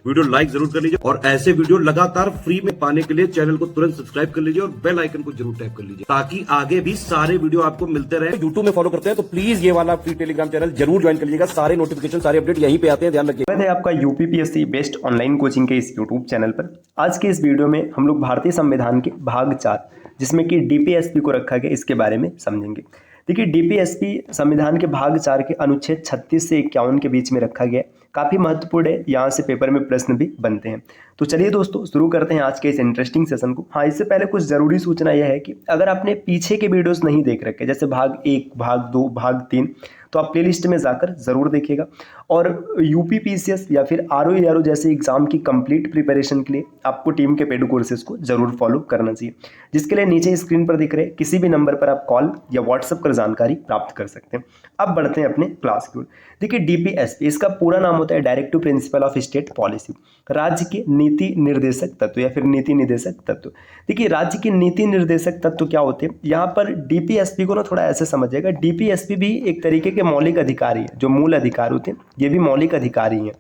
Video like जरूर कर लीजिए और ऐसे वीडियो लगातार फ्री में पाने के लिए चैनल को तुरंत सब्सक्राइब कर लीजिए और बेल आइकन को जरूर टैप कर लीजिए ताकि आगे भी सारे वीडियो आपको मिलते रहे। यूट्यूब में फॉलो करते हैं तो प्लीज ये वाला फ्री टेलीग्राम चैनल जरूर ज्वाइन कर लीजिएगा। सारे नोटिफिकेशन सारे अपडेट यहीं पे आते हैं, ध्यान रखिए। है आपका यूपीपीएससी बेस्ट ऑनलाइन कोचिंग के इस यूट्यूब चैनल पर आज के इस वीडियो में हम लोग भारतीय संविधान के भाग 4 जिसमें कि डीपीएसपी को रखा गया इसके बारे में समझेंगे। देखिए डीपीएसपी संविधान के भाग 4 के अनुच्छेद 36 से 51 के बीच में रखा गया, काफ़ी महत्वपूर्ण है, यहाँ से पेपर में प्रश्न भी बनते हैं। तो चलिए दोस्तों शुरू करते हैं आज के इस इंटरेस्टिंग सेशन को। हाँ, इससे पहले कुछ ज़रूरी सूचना यह है कि अगर आपने पीछे के वीडियोस नहीं देख रखे जैसे भाग 1, भाग 2, भाग 3 तो आप प्लेलिस्ट में जाकर ज़रूर देखिएगा। और यूपीपीसीएस या फिर आरओ जैसे एग्जाम की कंप्लीट प्रिपरेशन के लिए आपको टीम के पेड कोर्सेज को जरूर फॉलो करना चाहिए, जिसके लिए नीचे स्क्रीन पर दिख रहे किसी भी नंबर पर आप कॉल या व्हाट्सएप कर जानकारी प्राप्त कर सकते हैं। अब बढ़ते हैं अपने क्लास की ओर। देखिए डीपीएसपी इसका पूरा नाम होता है directive principle of state policy, राज्य के नीति निर्देशक तत्व या फिर नीति निर्देशक तत्व। देखिए राज्य के नीति निर्देशक तत्व क्या होते हैं, यहाँ पर डीपीएसपी को ना थोड़ा ऐसे समझिएगा, डीपीएसपी भी एक तरीके के मौलिक अधिकार है, जो मूल अधिकार होते हैं ये भी मौलिक अधिकार ही हैं।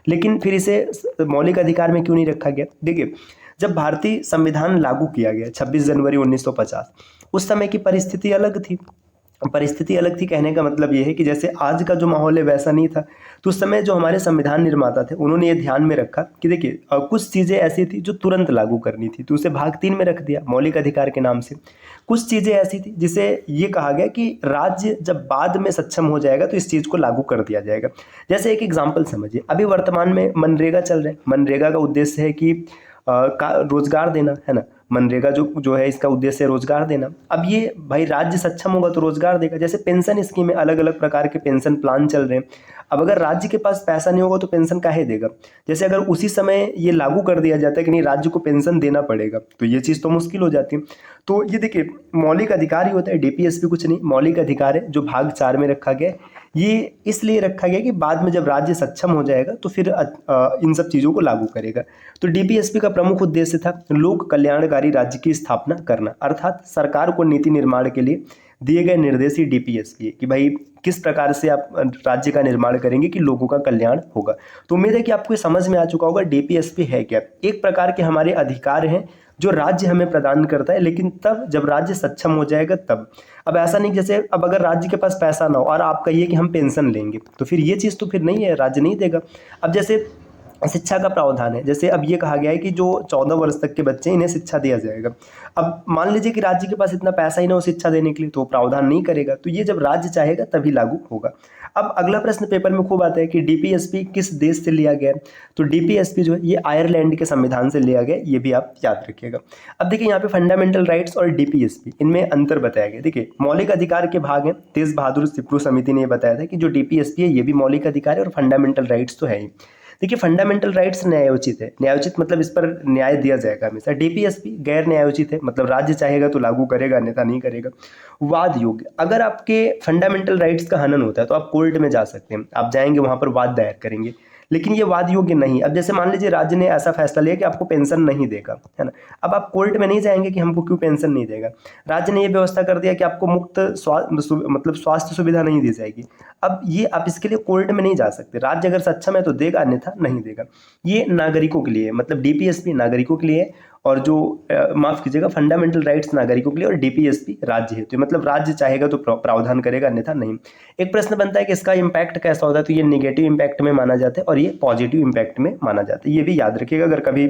लेकिन फिर इसे मौलिक अधिकार में क्यों नहीं रखा गया? देखिए जब भारतीय संविधान लागू किया गया 26 जनवरी 1950, उस समय की परिस्थिति अलग थी। परिस्थिति अलग थी कहने का मतलब ये है कि जैसे आज का जो माहौल है वैसा नहीं था। तो उस समय जो हमारे संविधान निर्माता थे उन्होंने ये ध्यान में रखा कि देखिए कुछ चीज़ें ऐसी थी जो तुरंत लागू करनी थी, तो उसे भाग 3 में रख दिया मौलिक अधिकार के नाम से। कुछ चीज़ें ऐसी थी जिसे ये कहा गया कि राज्य जब बाद में सक्षम हो जाएगा तो इस चीज़ को लागू कर दिया जाएगा। जैसे एक एग्जाम्पल समझिए, अभी वर्तमान में मनरेगा चल रहा है। मनरेगा का उद्देश्य है कि रोजगार देना, है ना। मनरेगा जो है इसका उद्देश्य है रोजगार देना। अब ये भाई राज्य सक्षम होगा तो रोजगार देगा। जैसे पेंशन स्कीम में अलग अलग प्रकार के पेंशन प्लान चल रहे हैं। अब अगर राज्य के पास पैसा नहीं होगा तो पेंशन काहे देगा? जैसे अगर उसी समय ये लागू कर दिया जाता है कि नहीं राज्य को पेंशन देना पड़ेगा तो ये चीज़ तो मुश्किल हो जाती है। तो ये देखिए मौलिक अधिकार ही होता है, डीपीएसपी कुछ नहीं, मौलिक अधिकार है जो भाग 4 में रखा गया। ये इसलिए रखा गया कि बाद में जब राज्य सक्षम हो जाएगा तो फिर इन सब चीज़ों को लागू करेगा। तो डीपीएसपी का प्रमुख उद्देश्य था लोक कल्याणकारी राज्य की स्थापना करना, अर्थात सरकार को नीति निर्माण के लिए दिए गए निर्देश ही डीपीएसपी कि भाई किस प्रकार से आप राज्य का निर्माण करेंगे कि लोगों का कल्याण होगा। तो उम्मीद है कि आपको समझ में आ चुका होगा डीपीएसपी है क्या। एक प्रकार के हमारे अधिकार हैं जो राज्य हमें प्रदान करता है, लेकिन तब जब राज्य सक्षम हो जाएगा तब। अब ऐसा नहीं जैसे अब अगर राज्य के पास पैसा ना हो और आप कहिए कि हम पेंशन लेंगे तो फिर ये चीज़ तो फिर नहीं है, राज्य नहीं देगा। अब जैसे शिक्षा का प्रावधान है, जैसे अब ये कहा गया है कि जो 14 वर्ष तक के बच्चे इन्हें शिक्षा दिया जाएगा। अब मान लीजिए कि राज्य के पास इतना पैसा ही ना हो शिक्षा देने के लिए तो प्रावधान नहीं करेगा, तो ये जब राज्य चाहेगा तभी लागू होगा। अब अगला प्रश्न पेपर में खूब आता है कि डीपीएसपी किस देश से लिया गया है? तो डीपीएसपी जो है ये आयरलैंड के संविधान से लिया गया, ये भी आप याद रखिएगा। अब देखिए यहाँ पे फंडामेंटल राइट्स और डीपीएसपी इनमें अंतर बताया गया। देखिए मौलिक अधिकार के भाग हैं, तेज बहादुर सिप्रू समिति ने बताया था कि जो डीपीएसपी है ये भी मौलिक अधिकार है और फंडामेंटल राइट्स तो है ही। देखिए फंडामेंटल राइट्स न्यायोचित है, न्यायोचित मतलब इस पर न्याय दिया जाएगा हमेशा। डीपीएसपी गैर न्यायोचित है, मतलब राज्य चाहेगा तो लागू करेगा अन्यथा नहीं करेगा। वाद योग्य, अगर आपके फंडामेंटल राइट्स का हनन होता है तो आप कोर्ट में जा सकते हैं, आप जाएंगे वहां पर वाद दायर करेंगे, लेकिन ये वाद योग्य नहीं। अब जैसे मान लीजिए राज्य ने ऐसा फैसला लिया कि आपको पेंशन नहीं देगा, है ना। अब आप कोर्ट में नहीं जाएंगे कि हमको क्यों पेंशन नहीं देगा। राज्य ने ये व्यवस्था कर दिया कि आपको मुफ्त मतलब स्वास्थ्य सुविधा नहीं दी जाएगी। अब ये आप इसके लिए कोर्ट में नहीं जा सकते, राज्य अगर सक्षम है तो देगा अन्यथा नहीं देगा। ये नागरिकों के लिए, मतलब डीपीएसपी नागरिकों के लिए और जो माफ कीजिएगा फंडामेंटल राइट्स नागरिकों के लिए और डीपीएसपी राज्य है। तो मतलब राज्य चाहेगा तो प्रावधान करेगा अन्यथा नहीं। एक प्रश्न बनता है कि इसका इम्पैक्ट कैसा होता है, तो ये नेगेटिव इम्पैक्ट में माना जाता है और ये पॉजिटिव इम्पैक्ट में माना जाता है। ये भी याद रखिएगा, अगर कभी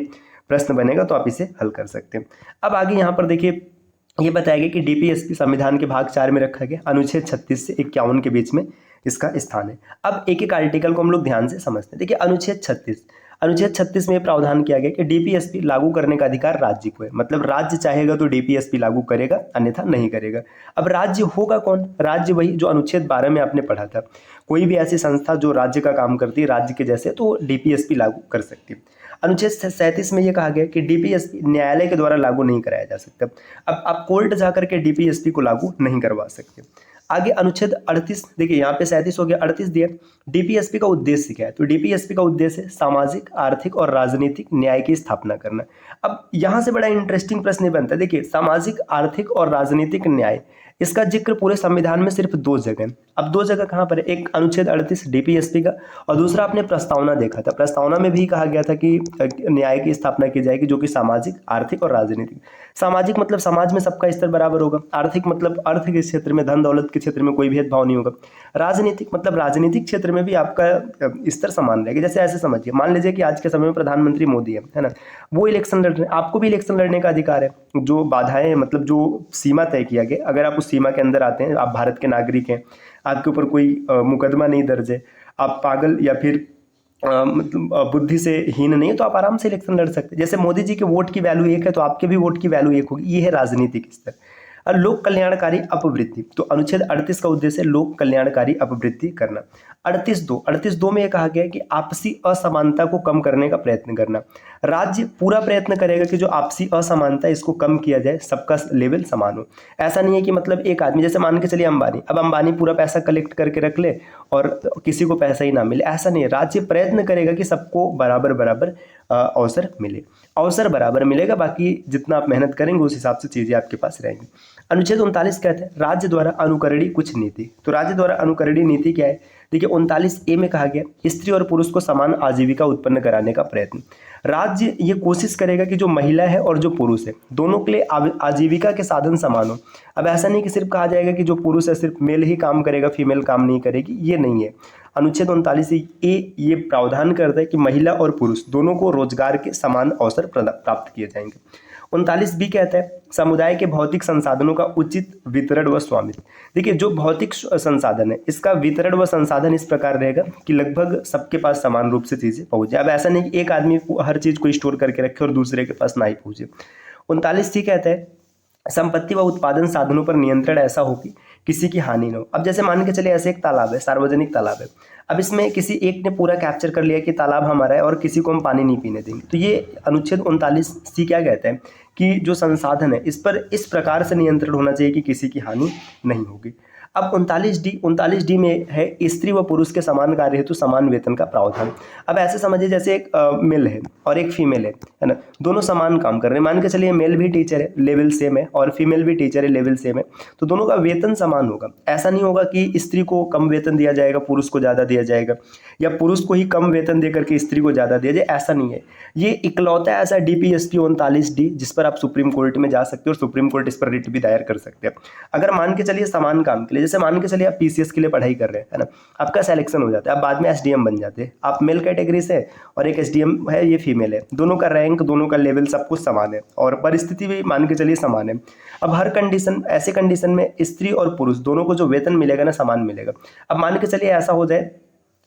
प्रश्न बनेगा तो आप इसे हल कर सकते हैं। अब आगे यहाँ पर देखिए ये बताया गया कि डीपीएसपी संविधान के भाग 4 में रखा गया, अनुच्छेद 36 से 51 के बीच में इसका स्थान है। अब एक एक आर्टिकल को हम लोग ध्यान से समझते हैं। देखिए अनुच्छेद 36 में प्रावधान किया गया कि डीपीएसपी लागू करने का अधिकार राज्य को है, मतलब राज्य चाहेगा तो डीपीएसपी लागू करेगा अन्यथा नहीं करेगा। अब राज्य होगा कौन? राज्य वही जो अनुच्छेद 12 में आपने पढ़ा था, कोई भी ऐसी संस्था जो राज्य का काम करती है राज्य के जैसे, तो डीपीएसपी लागू कर सकती है। अनुच्छेद 37 में यह कहा गया कि डीपीएसपी न्यायालय के द्वारा लागू नहीं कराया जा सकता। अब आप कोर्ट जाकर के डीपीएसपी को लागू नहीं करवा सकते। आगे अनुच्छेद 38, देखिए यहाँ पे 37 हो गया, 38 दिया। डीपीएसपी का उद्देश्य क्या है? तो डीपीएसपी का उद्देश्य सामाजिक, आर्थिक और राजनीतिक न्याय की स्थापना करना। अब यहाँ से बड़ा इंटरेस्टिंग प्रश्न बनता है, देखिए सामाजिक, आर्थिक और राजनीतिक न्याय इसका जिक्र पूरे संविधान में सिर्फ 2 जगह है। अब 2 जगह कहाँ पर है? एक अनुच्छेद 38 डीपीएसपी का, और दूसरा आपने प्रस्तावना देखा था। प्रस्तावना में भी कहा गया था कि न्याय की स्थापना की जाएगी जो कि सामाजिक, आर्थिक और राजनीतिक। सामाजिक मतलब समाज में सबका स्तर बराबर होगा। आर्थिक मतलब अर्थ के क्षेत्र में, धन दौलत के क्षेत्र में कोई भेदभाव नहीं होगा। राजनीतिक मतलब राजनीतिक क्षेत्र में भी आपका स्तर समान रहेगा। जैसे ऐसे समझिए, मान लीजिए कि आज के समय में प्रधानमंत्री मोदी है ना, वो इलेक्शन लड़ रहे हैं, आपको भी इलेक्शन लड़ने का अधिकार है। जो बाधाएं, मतलब जो सीमा तय किया गया, अगर आप उस सीमा के अंदर आते हैं, आप भारत के नागरिक हैं, आपके ऊपर कोई मुकदमा नहीं दर्ज है, आप पागल या फिर मतलब बुद्धि से हीन नहीं है, तो आप आराम से इलेक्शन लड़ सकते हैं। जैसे मोदी जी के वोट की वैल्यू 1 है तो आपके भी वोट की वैल्यू 1 होगी। ये है राजनीतिक स्तर। और लोक कल्याणकारी अपवृत्ति, तो अनुच्छेद 38 का उद्देश्य है लोक कल्याणकारी अपवृत्ति करना। 38.2 में यह कहा गया है कि आपसी असमानता को कम करने का प्रयत्न करना। राज्य पूरा प्रयत्न करेगा कि जो आपसी असमानता है इसको कम किया जाए, सबका लेवल समान हो। ऐसा नहीं है कि मतलब एक आदमी, जैसे मान के चलिए अंबानी, अब अंबानी पूरा पैसा कलेक्ट करके रख ले और किसी को पैसा ही ना मिले, ऐसा नहीं है। राज्य प्रयत्न करेगा कि सबको बराबर बराबर अवसर मिले। अवसर बराबर मिलेगा, बाकी जितना आप मेहनत करेंगे उस हिसाब से चीज़ें आपके पास रहेंगी। अनुच्छेद 39 कहते हैं राज्य द्वारा अनुकरणीय कुछ नीति। तो राज्य द्वारा अनुकरणीय नीति क्या है? देखिए 39A में कहा गया स्त्री और पुरुष को समान आजीविका उत्पन्न कराने का प्रयत्न। राज्य ये कोशिश करेगा कि जो महिला है और जो पुरुष है दोनों के लिए आजीविका के साधन समान हो। अब ऐसा नहीं कि सिर्फ कहा जाएगा कि जो पुरुष है सिर्फ मेल ही काम करेगा, फीमेल काम नहीं करेगी, ये नहीं है। अनुच्छेद 39A ये प्रावधान करता है कि महिला और पुरुष दोनों को रोजगार के समान अवसर प्राप्त किए जाएंगे। 39B कहता है समुदाय के भौतिक संसाधनों का उचित वितरण व स्वामित्व। देखिए जो भौतिक संसाधन है इसका वितरण व संसाधन इस प्रकार रहेगा कि लगभग सबके पास समान रूप से चीजें पहुंचे। अब ऐसा नहीं कि एक आदमी हर चीज को स्टोर करके रखे और दूसरे के पास ना ही पहुंचे। 39C कहता है संपत्ति व उत्पादन साधनों पर नियंत्रण ऐसा हो कि किसी की हानि न हो। अब जैसे मान के चलिए ऐसे एक तालाब है, सार्वजनिक तालाब है, अब इसमें किसी एक ने पूरा कैप्चर कर लिया कि तालाब हमारा है और किसी को हम पानी नहीं पीने देंगे, तो ये अनुच्छेद 39C क्या कहता है कि जो संसाधन है इस पर इस प्रकार से नियंत्रण होना चाहिए कि किसी की हानि नहीं होगी। अब 39D में है स्त्री व पुरुष के समान कार्य हेतु समान वेतन का प्रावधान। अब ऐसे समझिए जैसे एक मेल है और एक फीमेल है ना, दोनों समान काम कर रहे हैं। मान के चलिए मेल भी टीचर है, लेवल सेम है, और फीमेल भी टीचर है, लेवल सेम है, तो दोनों का वेतन समान होगा। ऐसा नहीं होगा कि स्त्री को कम वेतन दिया जाएगा, पुरुष को ज़्यादा दिया जाएगा, या पुरुष को ही कम वेतन दे करके स्त्री को ज़्यादा दिया जाए, ऐसा नहीं है। ये इकलौता ऐसा DPSP 39D जिस पर आप सुप्रीम कोर्ट में जा सकते हो और सुप्रीम कोर्ट इस पर रिट भी दायर कर सकते हैं। अगर मान के चलिए समान काम के लिए, जैसे मान के चलिए आप PCS के लिए पढ़ाई कर रहे हैं, है ना, आपका सिलेक्शन हो जाता है, आप बाद में SDM बन जाते हैं, आप मेल कैटेगरी से, और एक SDM है ये फीमेल है, दोनों का रैंक, दोनों का लेवल सब कुछ समान है और परिस्थिति भी मान के चलिए समान है। अब हर कंडीशन, ऐसे कंडीशन में स्त्री और पुरुष दोनों को जो वेतन मिलेगा ना समान मिलेगा। अब मान के चलिए ऐसा हो जाए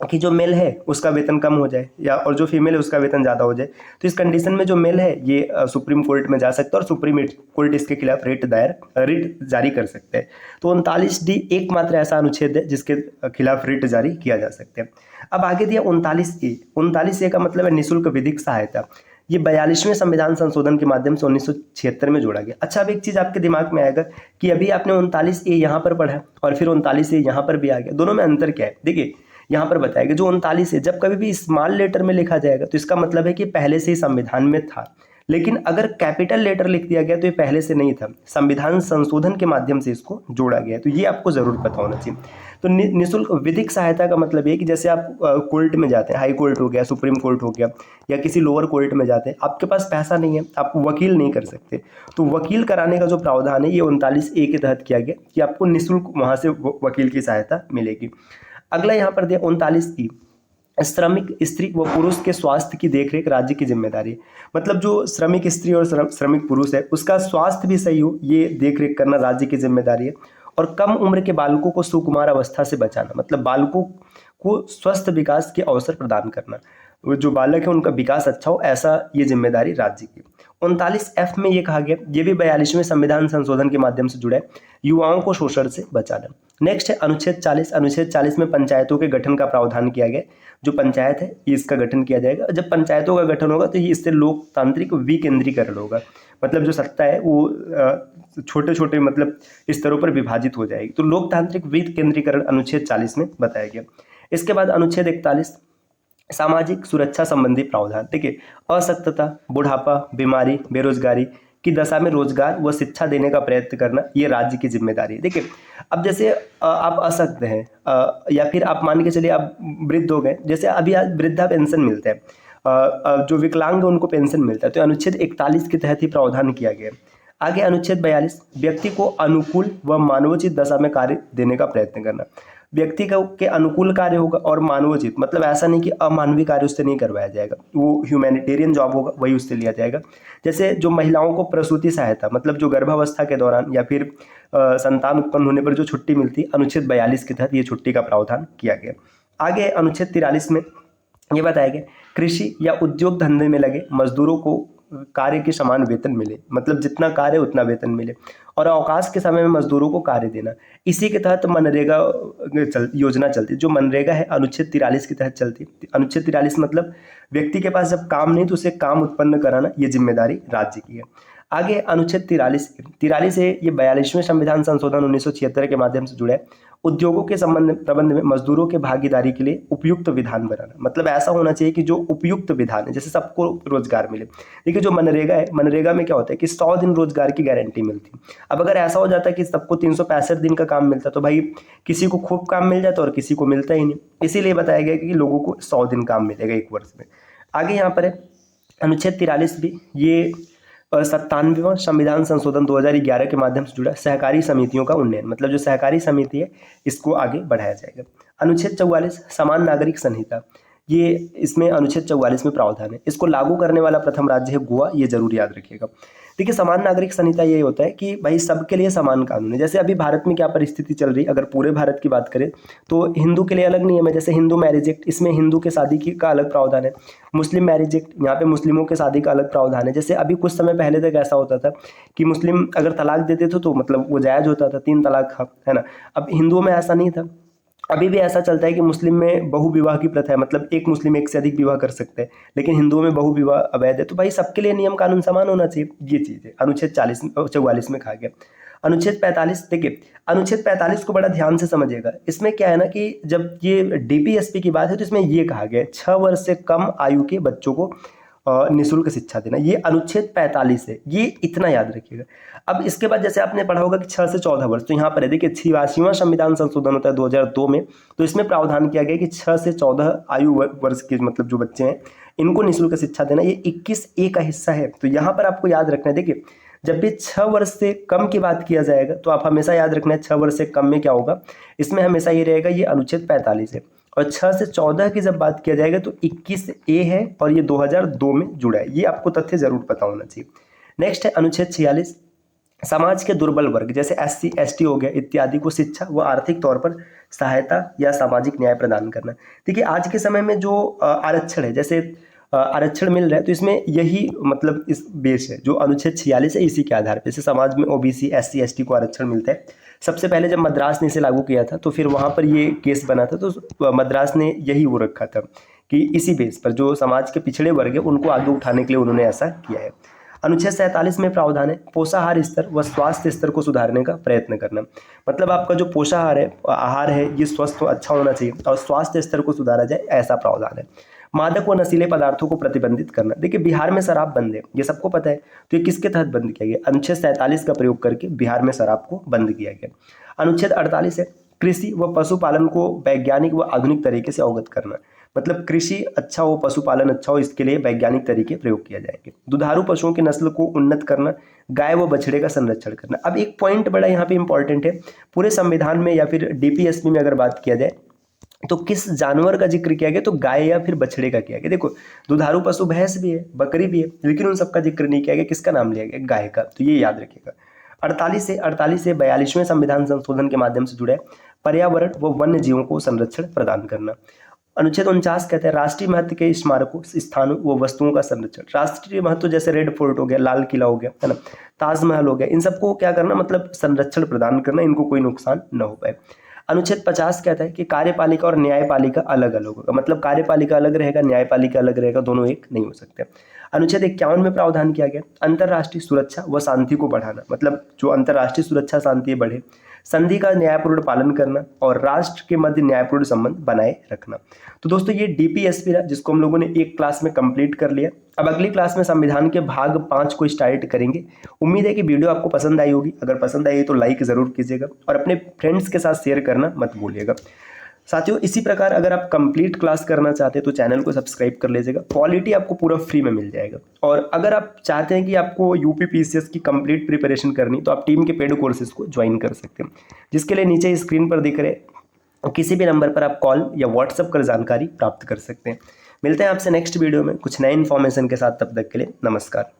कि जो मेल है उसका वेतन कम हो जाए या और जो फीमेल है उसका वेतन ज़्यादा हो जाए, तो इस कंडीशन में जो मेल है ये सुप्रीम कोर्ट में जा सकता है और सुप्रीम कोर्ट इसके खिलाफ रिट जारी कर सकते हैं। तो 39D एकमात्र ऐसा अनुच्छेद है जिसके खिलाफ रिट जारी किया जा सकता है। अब आगे दिया 39A। 39A का मतलब है निःशुल्क विधिक सहायता। ये 42वें संविधान संशोधन के माध्यम से 1976 में जोड़ा गया। अच्छा, अब एक चीज़ आपके दिमाग में आएगा कि अभी आपने 39A यहाँ पर पढ़ा और फिर 39A यहाँ पर भी आ गया, दोनों में अंतर क्या है? देखिए यहाँ पर बताएगा जो 39 है जब कभी भी स्मॉल लेटर में लिखा जाएगा तो इसका मतलब है कि पहले से ही संविधान में था, लेकिन अगर कैपिटल लेटर लिख दिया गया तो ये पहले से नहीं था, संविधान संशोधन के माध्यम से इसको जोड़ा गया है। तो ये आपको जरूर पता होना चाहिए। तो निःशुल्क विधिक सहायता का मतलब ये कि जैसे आप कोर्ट में जाते हैं, हाई कोर्ट हो गया, सुप्रीम कोर्ट हो गया, या किसी लोअर कोर्ट में जाते हैं, आपके पास पैसा नहीं है, आप वकील नहीं कर सकते, तो वकील कराने का जो प्रावधान है ये 39A के तहत किया गया कि आपको निःशुल्क वहाँ से वकील की सहायता मिलेगी। अगला यहाँ पर दिया 39E, श्रमिक स्त्री व पुरुष के स्वास्थ्य की देखरेख राज्य की जिम्मेदारी। मतलब जो श्रमिक स्त्री और श्रमिक पुरुष है उसका स्वास्थ्य भी सही हो, ये देखरेख करना राज्य की जिम्मेदारी है। और कम उम्र के बालकों को सुकुमार अवस्था से बचाना, मतलब बालकों को स्वस्थ विकास के अवसर प्रदान करना, जो बालक है उनका विकास अच्छा हो, ऐसा ये जिम्मेदारी राज्य की। 39F में ये कहा गया, ये भी 42वें संविधान संशोधन के माध्यम से जुड़ा है, युवाओं को शोषण से बचाना। नेक्स्ट है अनुच्छेद 40। अनुच्छेद 40 में पंचायतों के गठन का प्रावधान किया गया। जो पंचायत है इसका गठन किया जाएगा। जब पंचायतों का गठन होगा तो ये इससे लोकतांत्रिक विकेंद्रीकरण होगा, मतलब जो सत्ता है वो छोटे छोटे मतलब स्तरों पर विभाजित हो जाएगी। तो लोकतांत्रिक विकेंद्रीकरण अनुच्छेद 40 में बताया गया। इसके बाद अनुच्छेद 41 सामाजिक सुरक्षा संबंधी प्रावधान। देखिए असक्तता, बुढ़ापा, बीमारी, बेरोजगारी, की दशा में रोजगार व शिक्षा देने का प्रयत्न करना ये राज्य की जिम्मेदारी है। देखिए, अब जैसे आप असक्त हैं या फिर आप मान के चलिए आप वृद्ध हो गए, जैसे अभी आज वृद्धा पेंशन मिलते हैं, जो विकलांग है उनको पेंशन मिलता है, तो अनुच्छेद 41 के तहत ही प्रावधान किया गया है। आगे अनुच्छेद 42, व्यक्ति को अनुकूल व मानवोचित दशा में कार्य देने का प्रयत्न करना। व्यक्ति के अनुकूल कार्य होगा और मानवोचित, मतलब ऐसा नहीं कि अमानवीय कार्य उससे नहीं करवाया जाएगा, वो ह्यूमैनिटेरियन जॉब होगा वही उससे लिया जाएगा। जैसे जो महिलाओं को प्रसूति सहायता, मतलब जो गर्भावस्था के दौरान या फिर संतान उत्पन्न होने पर जो छुट्टी मिलती है, अनुच्छेद 42 के तहत ये छुट्टी का प्रावधान किया गया। आगे अनुच्छेद 43 में ये बताया गया, कृषि या उद्योग धंधे में लगे मजदूरों को कार्य के समान वेतन मिले, मतलब जितना कार्य उतना वेतन मिले, और अवकाश के समय में मजदूरों को कार्य देना। इसी के तहत मनरेगा योजना चलती है, जो मनरेगा है अनुच्छेद 43 के तहत चलती है। अनुच्छेद 43 मतलब व्यक्ति के पास जब काम नहीं तो उसे काम उत्पन्न कराना, ये जिम्मेदारी राज्य की है। आगे अनुच्छेद 43 है, ये 42वें संविधान संशोधन 1976 के माध्यम से जुड़ा है। उद्योगों के प्रबंध में मजदूरों के भागीदारी के लिए उपयुक्त विधान बनाना, मतलब ऐसा होना चाहिए कि जो उपयुक्त विधान है, जैसे सबको रोजगार मिले। देखिए, जो मनरेगा है, मनरेगा में क्या होता है कि 100 दिन रोजगार की गारंटी मिलती है। अब अगर ऐसा हो जाता है कि सबको 365 दिन का काम मिलता, तो भाई किसी को खूब काम मिल जाता और किसी को मिलता ही नहीं। इसीलिए बताया गया कि लोगों को 100 दिन काम मिलेगा एक वर्ष में। आगे यहाँ पर है अनुच्छेद 43 भी, ये 97वां संविधान संशोधन 2011 के माध्यम से जुड़ा सहकारी समितियों का उन्नयन, मतलब जो सहकारी समिति है इसको आगे बढ़ाया जाएगा। अनुच्छेद 44 समान नागरिक संहिता, ये इसमें अनुच्छेद 44 में प्रावधान है। इसको लागू करने वाला प्रथम राज्य है गोवा, ये जरूर याद रखिएगा। देखिए, समान नागरिक संहिता ये होता है कि भाई सबके लिए समान कानून है। जैसे अभी भारत में क्या परिस्थिति चल रही है, अगर पूरे भारत की बात करें तो हिंदू के लिए अलग नियम है। जैसे हिंदू मैरिज एक्ट, इसमें हिंदू के शादी का अलग प्रावधान है। मुस्लिम मैरिज एक्ट, यहाँ पे मुस्लिमों के शादी का अलग प्रावधान है। जैसे अभी कुछ समय पहले तक ऐसा होता था कि मुस्लिम अगर तलाक देते थे तो मतलब वो जायज़ होता था, 3 तलाक, है ना। अब हिंदुओं में ऐसा नहीं था। अभी भी ऐसा चलता है कि मुस्लिम में बहु विवाह की प्रथा है, मतलब एक मुस्लिम एक से अधिक विवाह कर सकते हैं, लेकिन हिंदुओं में बहु विवाह अवैध है। तो भाई सबके लिए नियम कानून समान होना चाहिए, ये चीज़ है। अनुच्छेद 44 में कहा गया। अनुच्छेद 45, देखिए अनुच्छेद 45 को बड़ा ध्यान से समझिएगा। इसमें क्या है ना कि जब ये डीपीएसपी की बात है तो इसमें ये कहा गया 6 वर्ष से कम आयु के बच्चों को निःशुल्क शिक्षा देना, ये अनुच्छेद 45 है, ये इतना याद रखिएगा। अब इसके बाद जैसे आपने पढ़ा होगा कि 6 से 14 वर्ष, तो यहाँ पर है देखिए 86वां संविधान संशोधन होता है 2002 में, तो इसमें प्रावधान किया गया कि 6 से 14 आयु वर्ष के मतलब जो बच्चे हैं इनको निःशुल्क शिक्षा देना, ये 21A का हिस्सा है। तो यहाँ पर आपको याद रखना है, देखिए जब भी 6 वर्ष से कम की बात किया जाएगा तो आप हमेशा याद रखना है 6 वर्ष से कम में क्या होगा, इसमें हमेशा ये रहेगा ये अनुच्छेद 45 है। और 6 से 14 की जब बात किया जाएगा तो 21A है और ये 2002 में जुड़ा है, ये आपको तथ्य जरूर पता होना चाहिए। नेक्स्ट है अनुच्छेद 46, समाज के दुर्बल वर्ग जैसे SC ST हो गया इत्यादि को शिक्षा व आर्थिक तौर पर सहायता या सामाजिक न्याय प्रदान करना। देखिए आज के समय में जो आरक्षण है, जैसे आरक्षण मिल रहा है तो इसमें यही मतलब इस बेस है, जो अनुच्छेद 46 है इसी के आधार पर जैसे समाज में OBC SC ST को आरक्षण मिलता है। सबसे पहले जब मद्रास ने इसे लागू किया था तो फिर वहाँ पर ये केस बना था, तो मद्रास ने यही वो रखा था कि इसी बेस पर जो समाज के पिछड़े वर्ग है उनको आगे उठाने के लिए उन्होंने ऐसा किया है। अनुच्छेद 47 में प्रावधान है पोषाहार स्तर व स्वास्थ्य स्तर को सुधारने का प्रयत्न करना, मतलब आपका जो पोषाहार है आहार है ये स्वस्थ अच्छा होना चाहिए और स्वास्थ्य स्तर को सुधारा जाए, ऐसा प्रावधान है। मादक व नशीले पदार्थों को प्रतिबंधित करना, देखिए बिहार में शराब बंद है, ये सबको पता है, तो ये किसके तहत बंद किया गया, अनुच्छेद 47 का प्रयोग करके बिहार में शराब को बंद किया गया। अनुच्छेद 48 है कृषि व पशुपालन को वैज्ञानिक व आधुनिक तरीके से अवगत करना, मतलब कृषि अच्छा हो पशुपालन अच्छा हो इसके लिए वैज्ञानिक तरीके प्रयोग किया जाएंगे। दुधारू पशुओं की नस्ल को उन्नत करना, गाय व बछड़े का संरक्षण करना। अब एक पॉइंट बड़ा यहाँ पे इंपॉर्टेंट है, पूरे संविधान में या फिर डीपीएसपी में अगर बात किया जाए तो किस जानवर का जिक्र किया गया, तो गाय या फिर बछड़े का किया गया। देखो दुधारू पशु भैंस भी है बकरी भी है, लेकिन उन सबका जिक्र नहीं किया गया, किसका नाम लिया गया, गाय का, तो ये याद रखिएगा। 48 से 42वें संविधान संशोधन के माध्यम से जुड़े पर्यावरण व वन्य जीवों को संरक्षण प्रदान करना। अनुच्छेद 49 कहते हैं राष्ट्रीय महत्व के स्मारकों स्थानों व वस्तुओं का संरक्षण। राष्ट्रीय महत्व जैसे रेड फोर्ट हो गया, लाल किला हो गया, है ना, ताजमहल हो गया, इन सबको क्या करना, मतलब संरक्षण प्रदान करना, इनको कोई नुकसान न हो पाए। अनुच्छेद 50 कहता है कि कार्यपालिका और न्यायपालिका अलग अलग होगा, मतलब कार्यपालिका अलग रहेगा न्यायपालिका अलग रहेगा, दोनों एक नहीं हो सकते। अनुच्छेद 51 में प्रावधान किया गया अंतर्राष्ट्रीय सुरक्षा व शांति को बढ़ाना, मतलब जो अंतर्राष्ट्रीय सुरक्षा शांति बढ़े, संधि का न्यायपूर्ण पालन करना और राष्ट्र के मध्य न्यायपूर्ण संबंध बनाए रखना। तो दोस्तों ये डीपीएसपी रहा जिसको हम लोगों ने एक क्लास में कंप्लीट कर लिया। अब अगली क्लास में संविधान के भाग 5 को स्टार्ट करेंगे। उम्मीद है कि वीडियो आपको पसंद आई होगी। अगर पसंद आई तो लाइक ज़रूर कीजिएगा और अपने फ्रेंड्स के साथ शेयर करना मत भूलिएगा। साथियों इसी प्रकार अगर आप कंप्लीट क्लास करना चाहते हैं तो चैनल को सब्सक्राइब कर लीजिएगा। क्वालिटी आपको पूरा फ्री में मिल जाएगा। और अगर आप चाहते हैं कि आपको यूपी पीसीएस की कंप्लीट प्रिपरेशन करनी तो आप टीम के पेड कोर्सेज को ज्वाइन कर सकते हैं, जिसके लिए नीचे स्क्रीन पर दिख रहे किसी भी नंबर पर आप कॉल या व्हाट्सएप कर जानकारी प्राप्त कर सकते हैं। मिलते हैं आपसे नेक्स्ट वीडियो में कुछ नए इन्फॉर्मेशन के साथ। तब तक के लिए नमस्कार।